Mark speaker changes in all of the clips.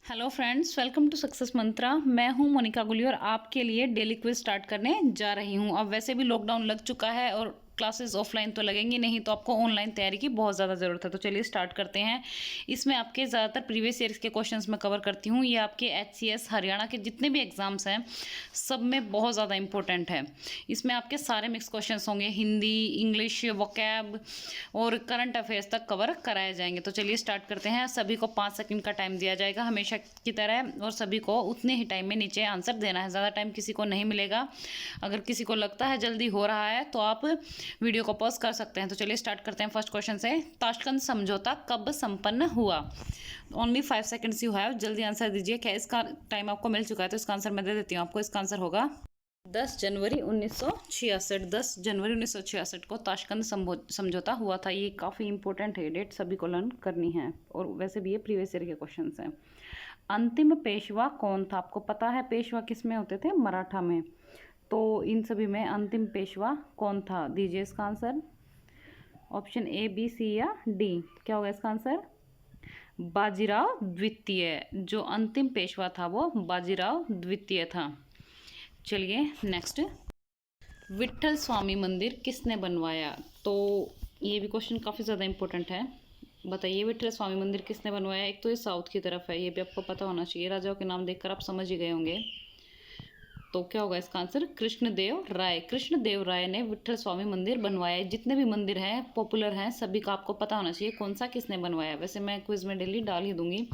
Speaker 1: Hello friends, welcome to success Mantra. मैं हूं मोनिका गुली और आपके लिए डेली क्विज स्टार्ट करने जा रही हूं। अब वैसे भी लॉकडाउन लग चुका है और क्लासेस ऑफलाइन तो लगेंगी नहीं, तो आपको ऑनलाइन तैयारी की बहुत ज़्यादा ज़रूरत है। तो चलिए स्टार्ट करते हैं। इसमें आपके ज़्यादातर प्रीवियस ईयर्स के क्वेश्चंस मैं कवर करती हूँ। ये आपके HCS हरियाणा के जितने भी एग्जाम्स हैं सब में बहुत ज़्यादा इंपॉर्टेंट है। इसमें आपके सारे मिक्स क्वेश्चंस होंगे, हिंदी, इंग्लिश, वोकैब और करंट अफेयर्स तक कवर कराए जाएंगे। तो चलिए स्टार्ट करते हैं। सभी को 5 सेकंड का टाइम दिया जाएगा हमेशा की तरह, और सभी को उतने ही टाइम में नीचे आंसर देना है। ज़्यादा टाइम किसी को नहीं मिलेगा। अगर किसी को लगता है जल्दी हो रहा है तो आप वीडियो को पॉज कर सकते हैं। तो चलिए स्टार्ट करते हैं फर्स्ट क्वेश्चन से। ताशकंद समझौता कब संपन्न हुआ? ओनली 5 सेकंड्स यू हैव, जल्दी आंसर दीजिए। क्या इसका टाइम आपको मिल चुका है? तो इसका आंसर मैं दे देती हूँ आपको। इसका आंसर होगा 10 जनवरी 1966। 10 जनवरी 1966 को ताशकंद समझौता हुआ था। ये काफ़ी इंपॉर्टेंट है, डेट सभी को लर्न करनी है, और वैसे भी ये प्रीवियस ईयर के क्वेश्चन हैं। अंतिम पेशवा कौन था? आपको पता है पेशवा किस में होते थे? मराठा में। तो इन सभी में अंतिम पेशवा कौन था? दीजिए इसका answer. Option A, B, C या डी। क्या होगा इसका आंसर? बाजीराव द्वितीय। जो अंतिम पेशवा था वो बाजीराव द्वितीय था। चलिए नेक्स्ट। विट्ठल स्वामी मंदिर किसने बनवाया? तो ये भी क्वेश्चन काफ़ी ज़्यादा इंपॉर्टेंट है। बताइए विट्ठल स्वामी मंदिर किसने बनवाया? एक तो ये साउथ की तरफ है, ये भी आपको पता होना चाहिए। राजाओं के नाम देखकर आप समझ ही गए होंगे। तो क्या होगा इसका आंसर? कृष्णदेव राय। कृष्णदेव राय ने विट्ठल स्वामी मंदिर बनवाया। जितने भी मंदिर हैं पॉपुलर हैं, सभी का आपको पता होना चाहिए कौन सा किसने बनवाया। वैसे मैं क्विज में डेली डाल ही दूंगी।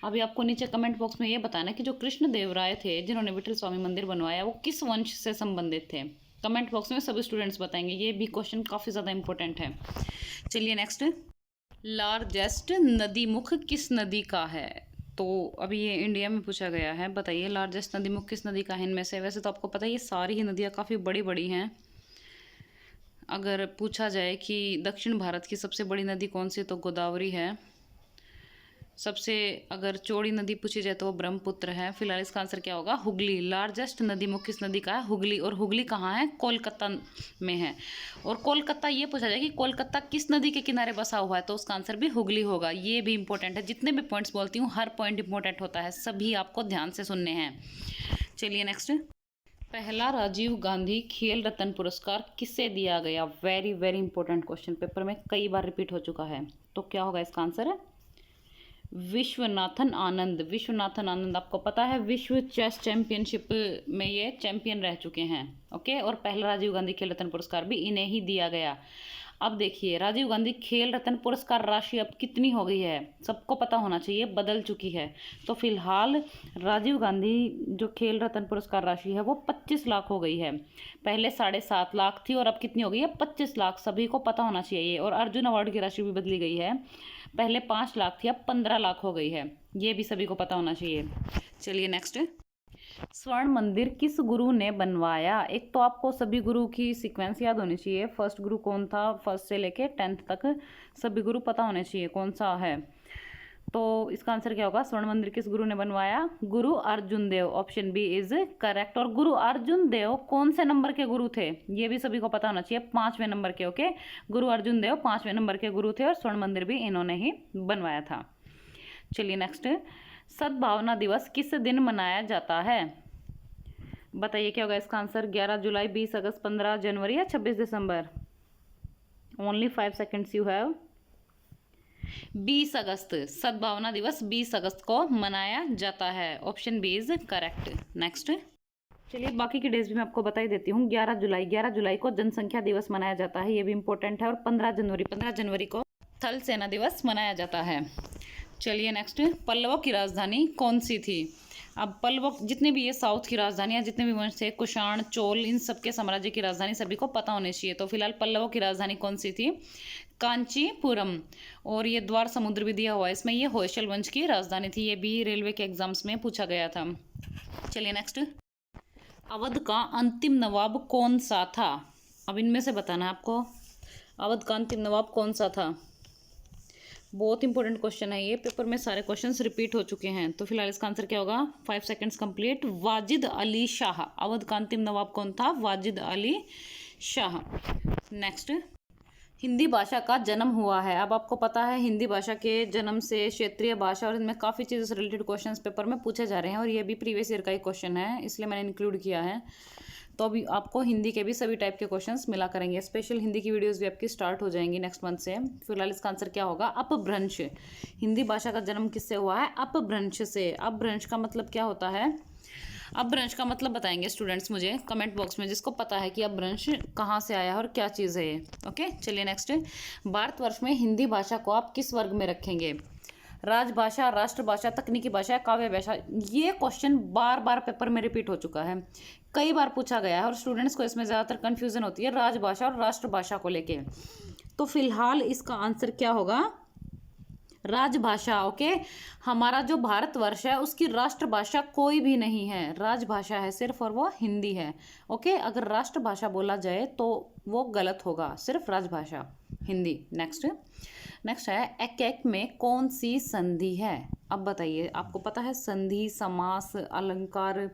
Speaker 1: अभी आपको नीचे कमेंट बॉक्स में ये बताना कि जो कृष्णदेव राय थे जिन्होंने विट्ठल स्वामी मंदिर बनवाया, वो किस वंश से संबंधित थे। कमेंट बॉक्स में सभी स्टूडेंट्स बताएंगे। ये भी क्वेश्चन काफ़ी ज़्यादा इंपॉर्टेंट है। चलिए नेक्स्ट। लार्जेस्ट नदी मुख किस नदी का है? तो अभी ये इंडिया में पूछा गया है। बताइए लार्जेस्ट नदी मुख किस नदी का है इनमें से? वैसे तो आपको पता है ये सारी ही नदियाँ काफ़ी बड़ी बड़ी हैं। अगर पूछा जाए कि दक्षिण भारत की सबसे बड़ी नदी कौन सी, तो गोदावरी है। सबसे अगर चौड़ी नदी पूछी जाए तो वो ब्रह्मपुत्र है। फिलहाल इसका आंसर क्या होगा? हुगली। लार्जेस्ट नदी मुख किस नदी का है? हुगली। और हुगली कहाँ है? कोलकाता में है। और कोलकाता, ये पूछा जाए कि कोलकाता किस नदी के किनारे बसा हुआ है, तो उसका आंसर भी हुगली होगा। ये भी इंपॉर्टेंट है। जितने भी पॉइंट्स बोलती हूँ हर पॉइंट इंपॉर्टेंट होता है, सभी आपको ध्यान से सुनने हैं। चलिए नेक्स्ट। पहला राजीव गांधी खेल रत्न पुरस्कार किसे दिया गया? Very very important question, paper में कई बार रिपीट हो चुका है। तो क्या होगा इसका आंसर? विश्वनाथन आनंद। विश्वनाथन आनंद आपको पता है विश्व चेस चैंपियनशिप में ये चैंपियन रह चुके हैं। ओके। और पहला राजीव गांधी खेल रत्न पुरस्कार भी इन्हें ही दिया गया। अब देखिए राजीव गांधी खेल रत्न पुरस्कार राशि अब कितनी हो गई है, सबको पता होना चाहिए, बदल चुकी है। तो फिलहाल राजीव गांधी जो खेल रत्न पुरस्कार राशि है वो 25 लाख हो गई है। पहले 7.5 लाख थी और अब कितनी हो गई है? 25 लाख। सभी को पता होना चाहिए। और अर्जुन अवार्ड की राशि भी बदली गई है। पहले 5 लाख थी, अब 15 लाख हो गई है। ये भी सभी को पता होना चाहिए। चलिए नेक्स्ट। स्वर्ण मंदिर किस गुरु ने बनवाया? एक तो आपको सभी गुरु की सीक्वेंस याद होनी चाहिए। फर्स्ट गुरु कौन था, फर्स्ट से लेके 10th तक सभी गुरु पता होने चाहिए कौन सा है। तो इसका आंसर क्या होगा? स्वर्ण मंदिर किस गुरु ने बनवाया? Guru Arjun Dev. Option B is correct. और गुरु अर्जुन देव कौन से नंबर के गुरु थे, ये भी सभी को पता होना चाहिए। 5वें नंबर के। ओके। गुरु अर्जुन देव 5वें नंबर के गुरु थे और स्वर्ण मंदिर भी इन्होंने ही बनवाया था। चलिए नेक्स्ट। सद्भावना दिवस किस दिन मनाया जाता है? बताइए क्या होगा इसका आंसर? 11 जुलाई, 20 अगस्त, 15 जनवरी या 26 दिसंबर? Only 5 seconds you have. 20 अगस्त। सद्भावना दिवस 20 अगस्त को मनाया जाता है। Option B is correct. Next. चलिए बाकी की डेज भी मैं आपको बता ही देती हूँ। 11 जुलाई को जनसंख्या दिवस मनाया जाता है, ये भी इंपॉर्टेंट है। और 15 जनवरी को थल सेना दिवस मनाया जाता है। चलिए नेक्स्ट। पल्लवों की राजधानी कौन सी थी? अब पल्लव जितने भी ये साउथ की राजधानियाँ जितने भी वंश थे, कुषाण, चोल, इन सबके साम्राज्य की राजधानी सभी को पता होनी चाहिए। तो फिलहाल पल्लवों की राजधानी कौन सी थी? कांचीपुरम। और ये द्वार समुद्र भी दिया हुआ है इसमें, ये होयसल वंश की राजधानी थी। ये भी रेलवे के एग्जाम्स में पूछा गया था। चलिए नेक्स्ट। अवध का अंतिम नवाब कौन सा था? अब इनमें से बताना है आपको। अवध का अंतिम नवाब कौन सा था? बहुत इंपॉर्टेंट क्वेश्चन है ये, पेपर में सारे क्वेश्चंस रिपीट हो चुके हैं। तो फिलहाल इसका आंसर क्या होगा? 5 सेकंड्स कंप्लीट। वाजिद अली शाह। अवध का अंतिम नवाब कौन था? वाजिद अली शाह। नेक्स्ट। हिंदी भाषा का जन्म हुआ है। अब आपको पता है हिंदी भाषा के जन्म से क्षेत्रीय भाषा और इनमें काफ़ी चीज़ों से रिलेटेड क्वेश्चंस पेपर में पूछे जा रहे हैं, और ये भी प्रीवियस ईयर का ही क्वेश्चन है, इसलिए मैंने इंक्लूड किया है। तो अभी आपको हिंदी के भी सभी टाइप के क्वेश्चंस मिला करेंगे। स्पेशल हिंदी की वीडियोस भी आपकी स्टार्ट हो जाएंगी नेक्स्ट मंथ से। फिलहाल इसका आंसर क्या होगा? अपभ्रंश। हिंदी भाषा का जन्म किससे हुआ है? अपभ्रंश से। अपभ्रंश का मतलब क्या होता है? अपभ्रंश का मतलब बताएंगे स्टूडेंट्स मुझे कमेंट बॉक्स में, जिसको पता है कि अपभ्रंश कहाँ से आया है और क्या चीज़ है ये। ओके, चलिए नेक्स्ट। भारतवर्ष में हिंदी भाषा को आप किस वर्ग में रखेंगे? राजभाषा, राष्ट्रभाषा, तकनीकी भाषा, काव्य भाषा। ये क्वेश्चन बार बार पेपर में रिपीट हो चुका है, कई बार पूछा गया है, और स्टूडेंट्स को इसमें ज़्यादातर कन्फ्यूजन होती है राजभाषा और राष्ट्रभाषा को लेके। तो फिलहाल इसका आंसर क्या होगा? राजभाषा। ओके, हमारा जो भारतवर्ष है उसकी राष्ट्रभाषा कोई भी नहीं है, राजभाषा है सिर्फ, और वो हिंदी है। ओके, अगर राष्ट्रभाषा बोला जाए तो वो गलत होगा, सिर्फ राजभाषा हिंदी। नेक्स्ट है एक एक में कौन सी संधि है? अब बताइए, आपको पता है संधि, समास, अलंकार,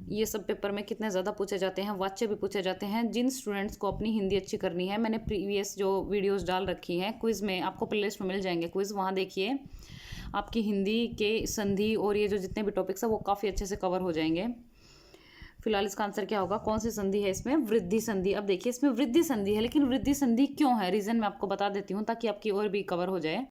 Speaker 1: ये सब पेपर में कितने ज़्यादा पूछे जाते हैं, वाच्य भी पूछे जाते हैं। जिन स्टूडेंट्स को अपनी हिंदी अच्छी करनी है, मैंने प्रीवियस जो वीडियोस डाल रखी हैं क्विज़ में, आपको प्लेलिस्ट में मिल जाएंगे क्विज़, वहाँ देखिए आपकी हिंदी के संधि और ये जो जितने भी टॉपिक्स हैं वो काफ़ी अच्छे से कवर हो जाएंगे। फिलहाल इसका आंसर क्या होगा? कौन सी संधि है इसमें? वृद्धि संधि। अब देखिए इसमें वृद्धि संधि है, लेकिन वृद्धि संधि क्यों है, रीज़न मैं आपको बता देती हूँ ताकि आपकी और भी कवर हो जाए।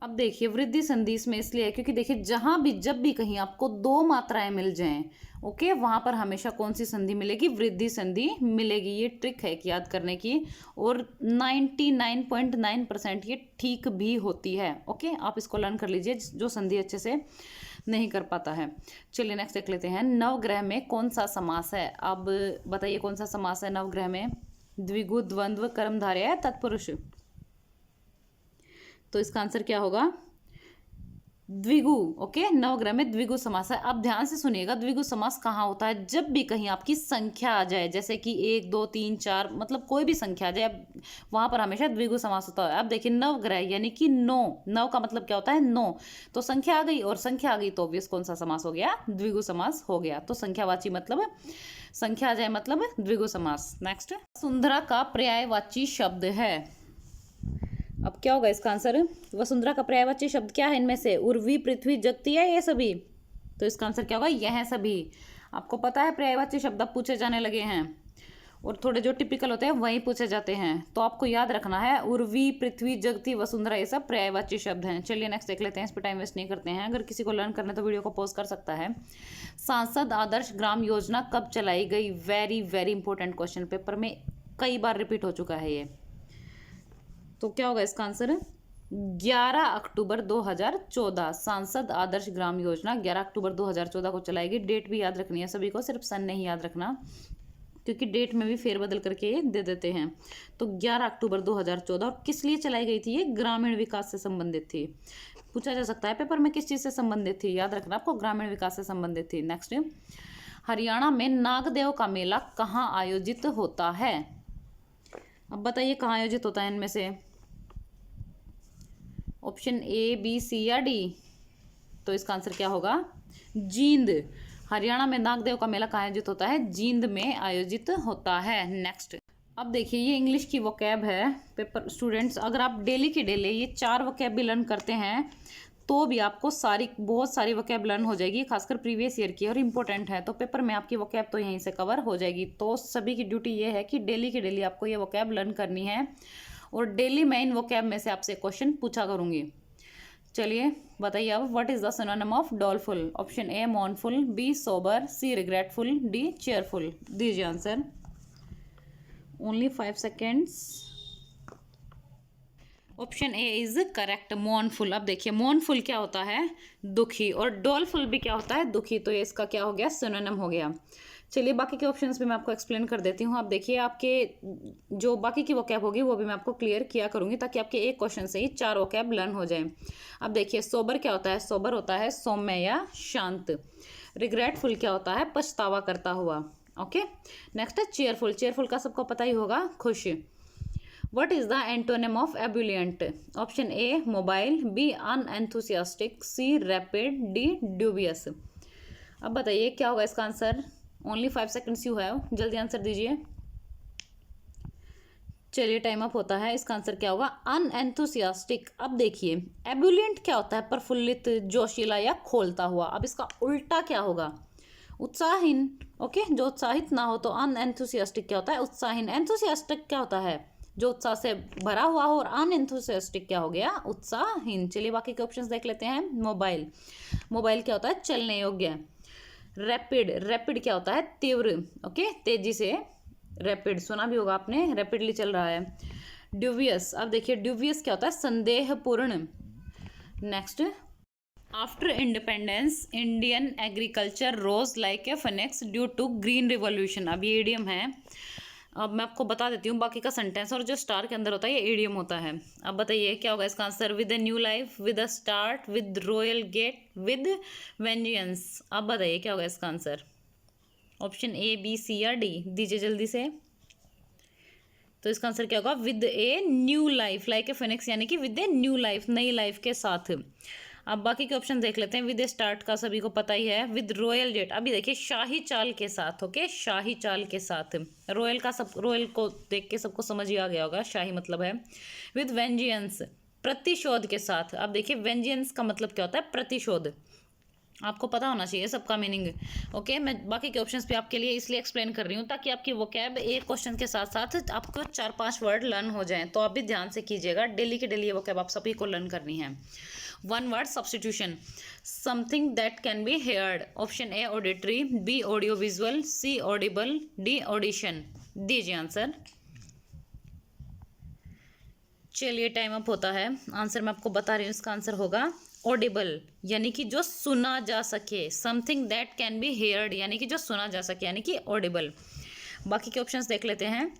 Speaker 1: अब देखिए वृद्धि संधि इसमें इसलिए है क्योंकि देखिए जहां भी जब भी कहीं आपको दो मात्राएं मिल जाएं, ओके, वहां पर हमेशा कौन सी संधि मिलेगी? वृद्धि संधि मिलेगी। ये ट्रिक है कि याद करने की, और 99.9% ये ठीक भी होती है। ओके, आप इसको लर्न कर लीजिए जो संधि अच्छे से नहीं कर पाता है। चलिए नेक्स्ट देख लेते हैं। नवग्रह में कौन सा समास है? अब बताइए कौन सा समास है नवग्रह में? द्विगु, द्वंद्व, कर्मधारय या तत्पुरुष? तो इसका आंसर क्या होगा? द्विगु। ओके, नवग्रह में द्विगु समास है। अब ध्यान से सुनिएगा, द्विगु समास कहाँ होता है? जब भी कहीं आपकी संख्या आ जाए, जैसे कि 1 2 3 4, मतलब कोई भी संख्या आ जाए, वहां पर हमेशा द्विगु समास होता है। अब देखिए नवग्रह यानी कि 9, 9 का मतलब क्या होता है? 9। तो संख्या आ गई, और संख्या आ गई तो ऑब्वियस कौन सा समास हो गया? द्विगु समास हो गया। तो संख्यावाची मतलब संख्या आ जाए मतलब द्विगु समास। नेक्स्ट, वसुंधरा का पर्यायवाची शब्द है। अब क्या होगा इसका आंसर? वसुंधरा का पर्यायवाची शब्द क्या है इनमें से? उर्वी, पृथ्वी, जगती है ये सभी? तो इसका आंसर क्या होगा? यह सभी। आपको पता है पर्यायवाची शब्द अब पूछे जाने लगे हैं, और थोड़े जो टिपिकल होते हैं वही पूछे जाते हैं, तो आपको याद रखना है उर्वी, पृथ्वी, जगती, वसुंधरा, ये सब पर्यायवाची शब्द हैं। चलिए नेक्स्ट देख लेते हैं, इस पर टाइम वेस्ट नहीं करते हैं। अगर किसी को लर्न करना है तो वीडियो को पॉज कर सकता है। सांसद आदर्श ग्राम योजना कब चलाई गई? Very very important question, paper में कई बार रिपीट हो चुका है ये। तो क्या होगा इसका आंसर? 11 अक्टूबर 2014। सांसद आदर्श ग्राम योजना 11 अक्टूबर 2014 को चलाएगी। डेट भी याद रखनी है सभी को, सिर्फ सन नहीं याद रखना, क्योंकि डेट में भी फेरबदल करके ये दे देते हैं। तो 11 अक्टूबर 2014। और किस लिए चलाई गई थी ये? ग्रामीण विकास से संबंधित थी। पूछा जा सकता है पेपर में किस चीज़ से संबंधित थी, याद रखना आपको, ग्रामीण विकास से संबंधित थी। नेक्स्ट, हरियाणा में नागदेव का मेला कहाँ आयोजित होता है? अब बताइए कहाँ आयोजित होता है इनमें से? ऑप्शन ए, बी, सी या डी? तो इसका आंसर क्या होगा? जींद। हरियाणा में नागदेव का मेला कहाँ आयोजित होता है? जींद में आयोजित होता है। नेक्स्ट, अब देखिए ये इंग्लिश की वोकैब है। पेपर स्टूडेंट्स अगर आप डेली की डेली ये 4 वोकैब भी लर्न करते हैं तो भी आपको बहुत सारी वोकैब लर्न हो जाएगी, खासकर प्रीवियस ईयर की, और इम्पोर्टेंट है, तो पेपर में आपकी वोकैब तो यहीं से कवर हो जाएगी। तो सभी की ड्यूटी ये है कि डेली की डेली आपको ये वोकैब लर्न करनी है, और डेली मैं इन वोकैब में से आपसे क्वेश्चन पूछा करूंगी। चलिए बताइए अब, what is the synonym of doleful? Option A mournful, B sober, C regretful, D cheerful. दीजिए answer, only 5 seconds. Option A is correct, mournful. अब देखिए मॉर्नफुल क्या होता है? दुखी, और डॉलफुल भी क्या होता है? दुखी। तो ये इसका क्या हो गया? सिनोनिम हो गया। चलिए बाकी के ऑप्शंस भी मैं आपको एक्सप्लेन कर देती हूँ। आप देखिए आपके जो बाकी की वोकैब होगी वो भी मैं आपको क्लियर किया करूंगी, ताकि आपके एक क्वेश्चन से ही 4 वोकैब लर्न हो जाए। अब देखिए सोबर क्या होता है? सोबर होता है सौम्य या शांत। रिग्रेटफुल क्या होता है? पछतावा करता हुआ। ओके, नेक्स्ट है चेयरफुल। चेयरफुल का सबको पता ही होगा, खुश। What is the antonym of ebullient? Option A mobile, B unenthusiastic, C rapid, D dubious. अब बताइए क्या होगा इसका answer? Only 5 seconds you have, जल्दी आंसर दीजिए। चलिए टाइम अप होता है। इसका आंसर क्या होगा? अनएंथुसियास्टिक। अब देखिए एब्यूलेंट क्या होता है? प्रफुल्लित, जोशीला या खोलता हुआ। अब इसका उल्टा क्या होगा? उत्साहहीन। ओके, जो उत्साहित ना हो। तो अनएंथुसियास्टिक क्या होता है? उत्साहहीन। एंथुसियास्टिक क्या होता है? जो उत्साह से भरा हुआ हो। और अनएंथुसियास्टिक क्या हो गया? उत्साहहीन। चलिए बाकी के ऑप्शंस देख लेते हैं। मोबाइल, मोबाइल क्या होता है? चलने योग्य। रैपिड, रैपिड क्या होता है? तीव्र। ओके, तेजी से। रैपिड सुना भी होगा आपने, रैपिडली चल रहा है। ड्यूवियस, अब देखिए ड्यूवियस क्या होता है? संदेहपूर्ण। Next, after independence Indian agriculture rose like a phoenix due to green revolution. अब ये ईडियम है। अब मैं आपको बता देती हूँ बाकी का सेंटेंस, और जो स्टार के अंदर होता है ये ईडियम होता है। अब बताइए क्या होगा इसका answer? With a new life, with a start, with royal gate, with vengeance. अब बताइए क्या होगा इसका answer? Option A, B, C या डी? दीजिए जल्दी से। तो इसका आंसर क्या होगा? With a new life, like a Phoenix, यानी कि विद ए न्यू लाइफ, नई लाइफ के साथ। अब बाकी के ऑप्शन देख लेते हैं। विद ए स्टार्ट का सभी को पता ही है। विद रॉयल जेट, अभी देखिए शाही चाल के साथ। ओके, शाही चाल के साथ। रॉयल का सब, रॉयल को देख के सबको समझ ही आ गया होगा शाही मतलब है। विद वेंजियंस, प्रतिशोध के साथ। अब देखिए वेंजियंस का मतलब क्या होता है? प्रतिशोध। आपको पता होना चाहिए सबका मीनिंग। ओके, मैं बाकी के ऑप्शंस भी आपके लिए इसलिए एक्सप्लेन कर रही हूँ ताकि आपकी वोकैब एक क्वेश्चन के साथ साथ आपको 4-5 वर्ड लर्न हो जाएं। तो आप भी ध्यान से कीजिएगा, डेली के डेली ये वोकैब आप सभी को लर्न करनी है। One word substitution, something that can be heard. Option A auditory, B audio visual, C audible, D audition. दीजिए आंसर। चलिए टाइम अप होता है। आंसर मैं आपको बता रही हूँ, इसका आंसर होगा ऑडिबल, यानी कि जो सुना जा सके। Something that can be heard, यानी कि जो सुना जा सके, यानी कि ऑडिबल। बाकी के ऑप्शंस देख लेते हैं।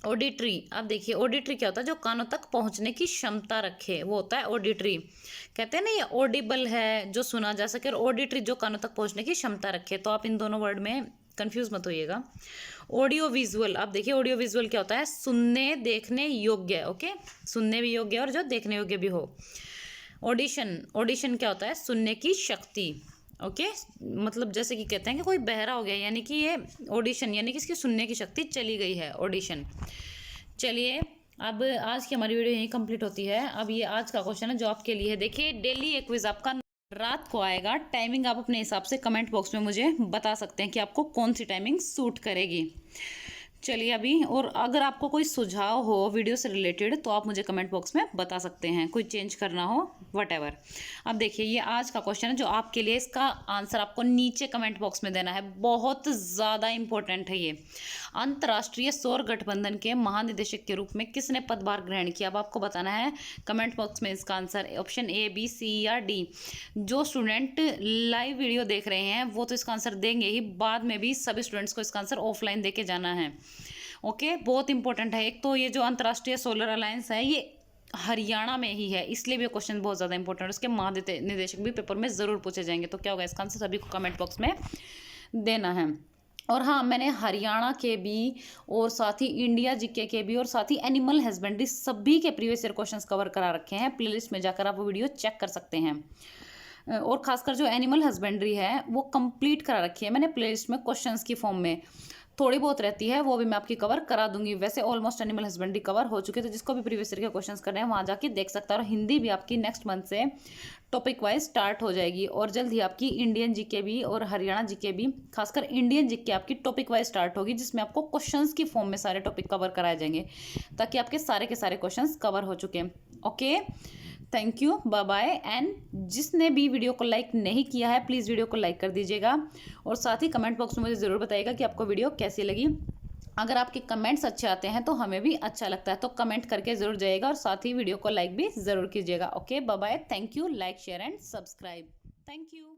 Speaker 1: ऑडिटरी, अब देखिए ऑडिटरी क्या होता है? जो कानों तक पहुंचने की क्षमता रखे, वो होता है ऑडिटरी। कहते हैं ना ये ऑडिबल है जो सुना जा सके, और ऑडिटरी जो कानों तक पहुंचने की क्षमता रखे। तो आप इन दोनों वर्ड में कंफ्यूज मत होइएगा। ऑडियो विजुअल, अब देखिए ऑडियो विजुअल क्या होता है? सुनने देखने योग्य। ओके, सुनने भी योग्य और जो देखने योग्य भी हो। ऑडिशन, ऑडिशन क्या होता है? सुनने की शक्ति। ओके, मतलब जैसे कि कहते हैं कि कोई बहरा हो गया, यानी कि ये ऑडिशन, यानी कि इसकी सुनने की शक्ति चली गई है, ऑडिशन। चलिए अब आज की हमारी वीडियो यहीं कंप्लीट होती है। अब ये आज का क्वेश्चन है जो आपके लिए है। देखिए डेली एक क्विज आपका रात को आएगा। टाइमिंग आप अपने हिसाब से कमेंट बॉक्स में मुझे बता सकते हैं कि आपको कौन सी टाइमिंग सूट करेगी। चलिए अभी, और अगर आपको कोई सुझाव हो वीडियो से रिलेटेड तो आप मुझे कमेंट बॉक्स में बता सकते हैं, कोई चेंज करना हो व्हाटएवर। अब देखिए ये आज का क्वेश्चन है जो आपके लिए, इसका आंसर आपको नीचे कमेंट बॉक्स में देना है। बहुत ज़्यादा इंपॉर्टेंट है ये। अंतर्राष्ट्रीय सौर गठबंधन के महानिदेशक के रूप में किसने पदभार ग्रहण किया? अब आपको बताना है कमेंट बॉक्स में इसका answer. Option A, B, C या डी? जो स्टूडेंट लाइव वीडियो देख रहे हैं वो तो इसका आंसर देंगे ही, बाद में भी सभी स्टूडेंट्स को इसका आंसर ऑफलाइन दे के जाना है। ओके, बहुत इंपॉर्टेंट है। एक तो ये जो अंतर्राष्ट्रीय सोलर अलायंस है ये हरियाणा में ही है, इसलिए भी क्वेश्चन बहुत ज़्यादा इंपॉर्टेंट है। उसके महानिदेशक भी पेपर में ज़रूर पूछे जाएंगे। तो क्या होगा इसका आंसर? सभी को कमेंट बॉक्स में देना है। और हाँ, मैंने हरियाणा के भी और साथ ही इंडिया जीके के भी और साथ ही एनिमल हस्बेंड्री सभी के प्रीवियस ईयर क्वेश्चंस कवर करा रखे हैं। प्लेलिस्ट में जाकर आप वो वीडियो चेक कर सकते हैं। और खासकर जो एनिमल हस्बेंड्री है वो कंप्लीट करा रखी है मैंने प्लेलिस्ट में, क्वेश्चंस की फॉर्म में। थोड़ी बहुत रहती है वो भी मैं आपकी कवर करा दूंगी। वैसे ऑलमोस्ट एनिमल हस्बेंड्री कवर हो चुके, तो जिसको भी प्रीवियस ईयर के क्वेश्चंस करने हैं वहाँ जाके देख सकता है। और हिंदी भी आपकी नेक्स्ट मंथ से टॉपिक वाइज स्टार्ट हो जाएगी, और जल्द ही आपकी इंडियन जीके भी और हरियाणा जीके भी, खासकर इंडियन जीके आपकी टॉपिक वाइज स्टार्ट होगी, जिसमें आपको क्वेश्चंस की फॉर्म में सारे टॉपिक कवर कराए जाएंगे ताकि आपके सारे के सारे क्वेश्चंस कवर हो चुके हैं। Okay, thank you, bye bye. And जिसने भी वीडियो को लाइक नहीं किया है प्लीज़ वीडियो को लाइक कर दीजिएगा, और साथ ही कमेंट बॉक्स में मुझे ज़रूर बताइएगा कि आपको वीडियो कैसी लगी। अगर आपके कमेंट्स अच्छे आते हैं तो हमें भी अच्छा लगता है, तो कमेंट करके ज़रूर जाइएगा, और साथ ही वीडियो को लाइक भी ज़रूर कीजिएगा। Okay, bye bye, thank you, like share and subscribe, thank you.